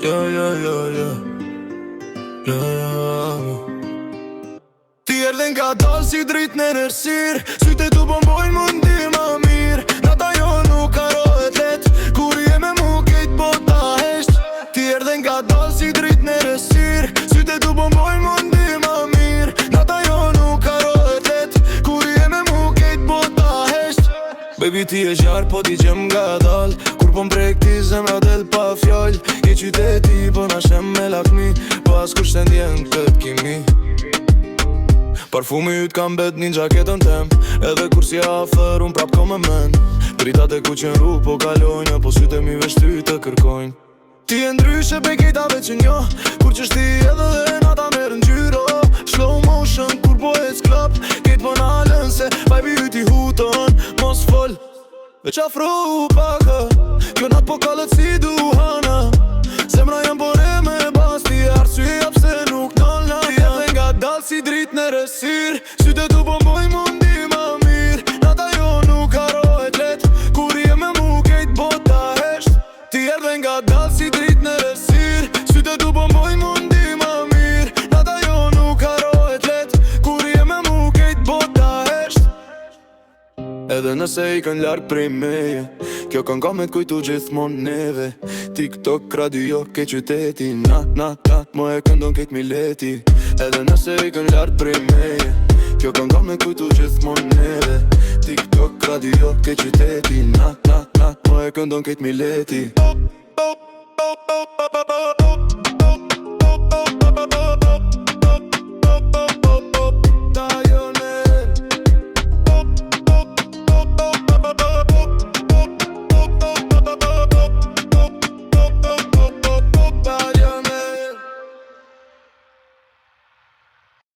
Ti erdhen ka dal si drit në nërsir, syte tu bombojnë mundi ma mirë. Nata jo nuk harohet let, kur je me mu kejt bota hesht. Ti erdhen ka dal si drit në nërsir, syte tu bombojnë mundi ma mirë. Nata jo nuk harohet let, kur je me mu kejt bota hesht. Baby ti e zjarë po ti gjem nga dal, kur po mprek ti zemra del pa fjall. Je qyteti po na shem me lakmi, pas kur shtendjen këtë kimi. Parfumi yt kam bet një gjaketën tem, edhe kur si afer unë prap ko me men. Dritat e ku qen rrug po kalojnë, po sytë e mi veshty të kërkojnë. Ti e ndryshe pe kejtave që njo, kur që shti edhe dhe nata merë ngjyro. Slow motion kur po ec klap, kejt po nalën se vibe yti huton. Mos fol, veç afro u paka, kjo nat po kalët si duhana. Zemra jam bore me bas, ti arsye pse nuk nalna. Ti edhe nga dal si drit në resir, syte tu bomboj mundi ma mirë. Nata jo nuk harohet let, kur je me mu kejt bota hesht. Ti erdhe nga dal si drit në resir, syte tu bomboj mundi ma mirë. Nata jo nuk harohet let, kur je me mu kejt bota hesht. Edhe nëse i kën larg prej meje, kjo kënga me t'kujtu gjithmon neve. TikTok, radio, ke qyteti, nat, mo e këndon kejt mileti. Edhe nëse i kën larg prej meje, kjo kënga me t'kujtu gjithmon neve. TikTok, radio, ke qyteti, nat, mo e këndon kejt mileti.